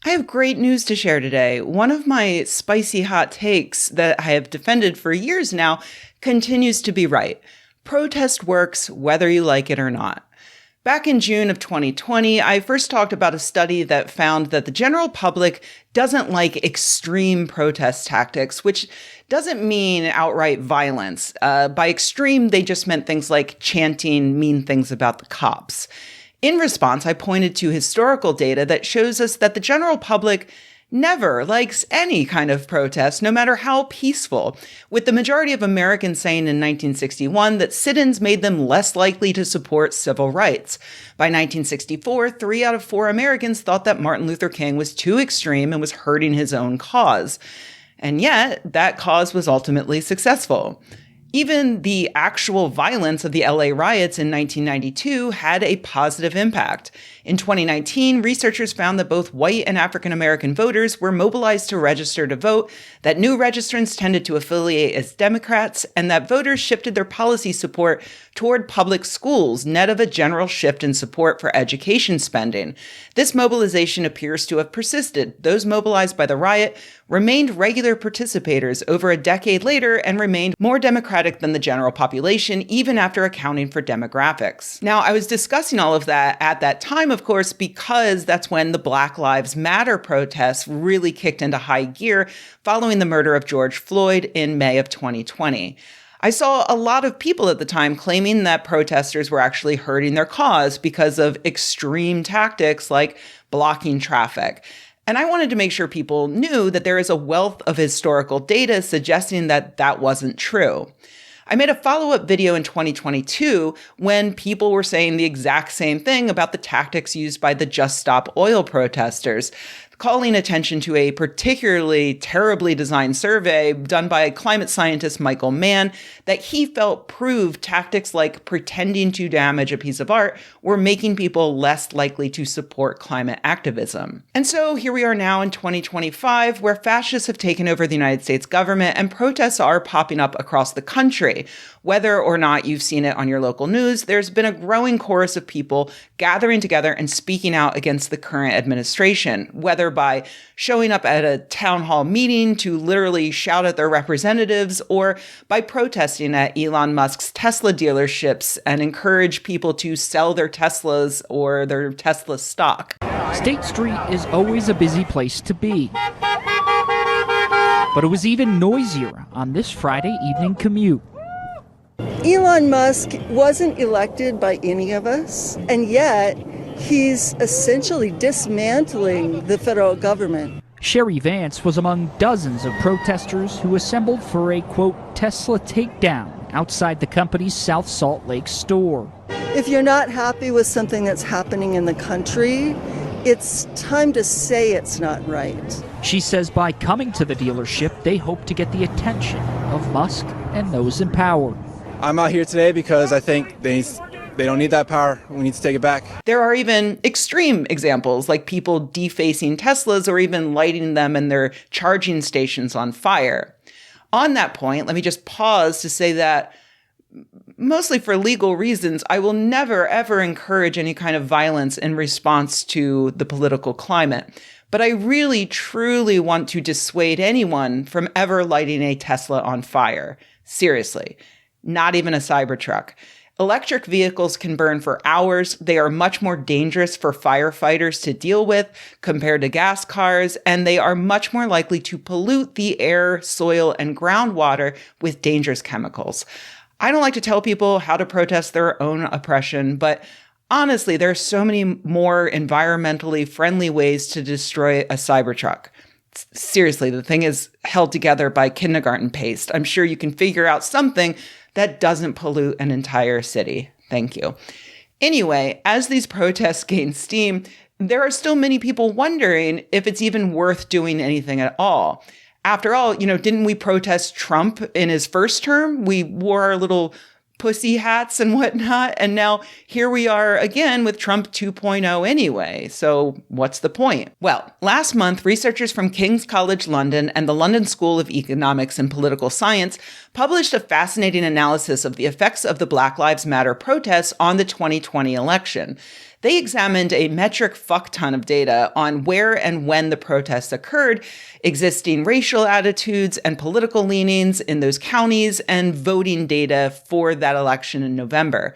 I have great news to share today. One of my spicy hot takes that I have defended for years now continues to be right. Protest works whether you like it or not. Back in June of 2020, I first talked about a study that found that the general public doesn't like extreme protest tactics, which doesn't mean outright violence. By extreme, they just meant things like chanting mean things about the cops. In response, I pointed to historical data that shows us that the general public never likes any kind of protest, no matter how peaceful, with the majority of Americans saying in 1961 that sit-ins made them less likely to support civil rights. By 1964, 3 out of 4 Americans thought that Martin Luther King was too extreme and was hurting his own cause. And yet, that cause was ultimately successful. Even the actual violence of the LA riots in 1992 had a positive impact. In 2019, researchers found that both white and African American voters were mobilized to register to vote, that new registrants tended to affiliate as Democrats, and that voters shifted their policy support toward public schools, net of a general shift in support for education spending. This mobilization appears to have persisted. Those mobilized by the riot remained regular participators over a decade later and remained more democratic than the general population, even after accounting for demographics. Now, I was discussing all of that at that time, of course, because that's when the Black Lives Matter protests really kicked into high gear following the murder of George Floyd in May of 2020. I saw a lot of people at the time claiming that protesters were actually hurting their cause because of extreme tactics like blocking traffic. And I wanted to make sure people knew that there is a wealth of historical data suggesting that that wasn't true. I made a follow-up video in 2022 when people were saying the exact same thing about the tactics used by the Just Stop Oil protesters, calling attention to a particularly terribly designed survey done by climate scientist Michael Mann that he felt proved tactics like pretending to damage a piece of art were making people less likely to support climate activism. And so here we are now in 2025, where fascists have taken over the United States government and protests are popping up across the country. Whether or not you've seen it on your local news, there's been a growing chorus of people gathering together and speaking out against the current administration, whether by showing up at a town hall meeting to literally shout at their representatives or by protesting at Elon Musk's Tesla dealerships and encourage people to sell their Teslas or their Tesla stock. State Street is always a busy place to be. But it was even noisier on this Friday evening commute. Elon Musk wasn't elected by any of us, and yet he's essentially dismantling the federal government. Sherry Vance was among dozens of protesters who assembled for a, quote, Tesla takedown outside the company's South Salt Lake store. If you're not happy with something that's happening in the country, it's time to say it's not right. She says by coming to the dealership, they hope to get the attention of Musk and those in power. I'm out here today because I think they don't need that power. We need to take it back. There are even extreme examples, like people defacing Teslas or even lighting them and their charging stations on fire. On that point, let me just pause to say that mostly for legal reasons, I will never, ever encourage any kind of violence in response to the political climate. But I really, truly want to dissuade anyone from ever lighting a Tesla on fire. Seriously. Not even a Cybertruck. Electric vehicles can burn for hours. They are much more dangerous for firefighters to deal with compared to gas cars, and they are much more likely to pollute the air, soil, and groundwater with dangerous chemicals. I don't like to tell people how to protest their own oppression, but honestly, there are so many more environmentally friendly ways to destroy a Cybertruck. Seriously, the thing is held together by kindergarten paste. I'm sure you can figure out something that doesn't pollute an entire city. Thank you. Anyway, as these protests gain steam, there are still many people wondering if it's even worth doing anything at all. After all, didn't we protest Trump in his first term? We wore our little pussy hats and whatnot. And now here we are again with Trump 2.0 anyway. So what's the point? Well, last month, researchers from King's College London and the London School of Economics and Political Science published a fascinating analysis of the effects of the Black Lives Matter protests on the 2020 election. They examined a metric fuck ton of data on where and when the protests occurred, existing racial attitudes and political leanings in those counties, and voting data for that election in November.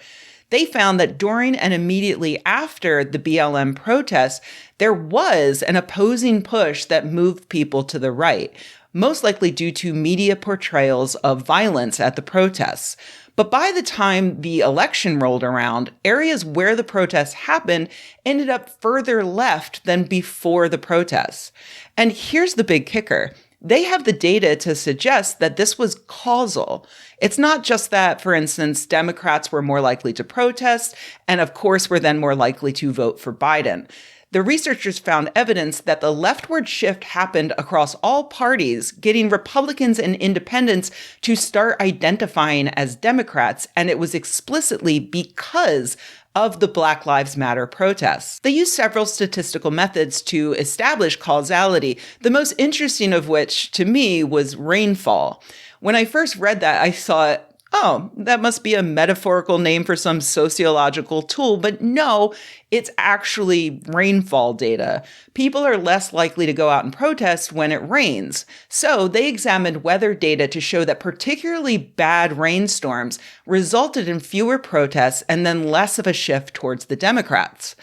They found that during and immediately after the BLM protests, there was an opposing push that moved people to the right, most likely due to media portrayals of violence at the protests. But by the time the election rolled around, areas where the protests happened ended up further left than before the protests. And here's the big kicker. They have the data to suggest that this was causal. It's not just that, for instance, Democrats were more likely to protest, and of course were then more likely to vote for Biden. The researchers found evidence that the leftward shift happened across all parties, getting Republicans and independents to start identifying as Democrats, and it was explicitly because of the Black Lives Matter protests. They used several statistical methods to establish causality, the most interesting of which, to me, was rainfall. When I first read that, I thought, oh, that must be a metaphorical name for some sociological tool, but no, it's actually rainfall data. People are less likely to go out and protest when it rains. So they examined weather data to show that particularly bad rainstorms resulted in fewer protests and then less of a shift towards the Democrats.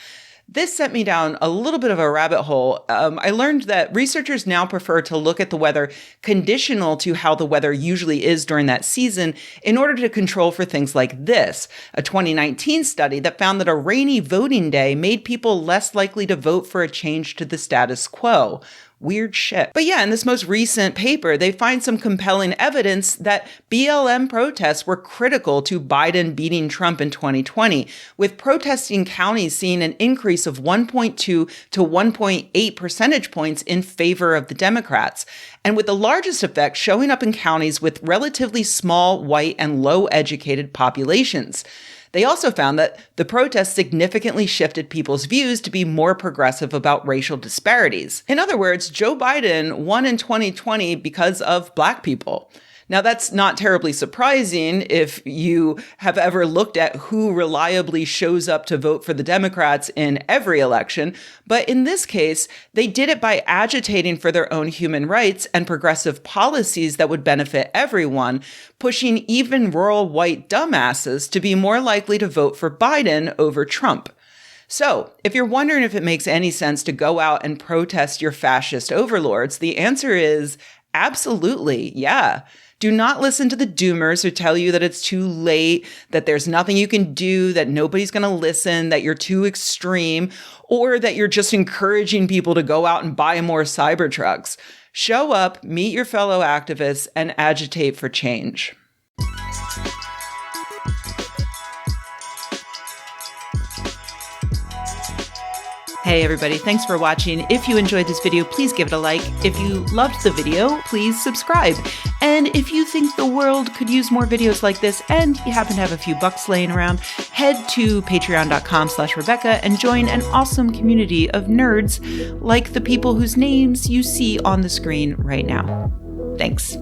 This sent me down a little bit of a rabbit hole. I learned that researchers now prefer to look at the weather conditional to how the weather usually is during that season in order to control for things like this, a 2019 study that found that a rainy voting day made people less likely to vote for a change to the status quo. Weird shit. But yeah, in this most recent paper, they find some compelling evidence that BLM protests were critical to Biden beating Trump in 2020, with protesting counties seeing an increase of 1.2 to 1.8 percentage points in favor of the Democrats, and with the largest effect showing up in counties with relatively small, white, and low-educated populations. They also found that the protests significantly shifted people's views to be more progressive about racial disparities. In other words, Joe Biden won in 2020 because of Black people. Now, that's not terribly surprising if you have ever looked at who reliably shows up to vote for the Democrats in every election. But in this case, they did it by agitating for their own human rights and progressive policies that would benefit everyone, pushing even rural white dumbasses to be more likely to vote for Biden over Trump. So, if you're wondering if it makes any sense to go out and protest your fascist overlords, the answer is absolutely, yeah. Do not listen to the doomers who tell you that it's too late, that there's nothing you can do, that nobody's going to listen, that you're too extreme, or that you're just encouraging people to go out and buy more Cybertrucks. Show up, meet your fellow activists, and agitate for change. Hey everybody, thanks for watching. If you enjoyed this video, please give it a like. If you loved the video, please subscribe. And if you think the world could use more videos like this and you happen to have a few bucks laying around, head to patreon.com/Rebecca and join an awesome community of nerds like the people whose names you see on the screen right now. Thanks.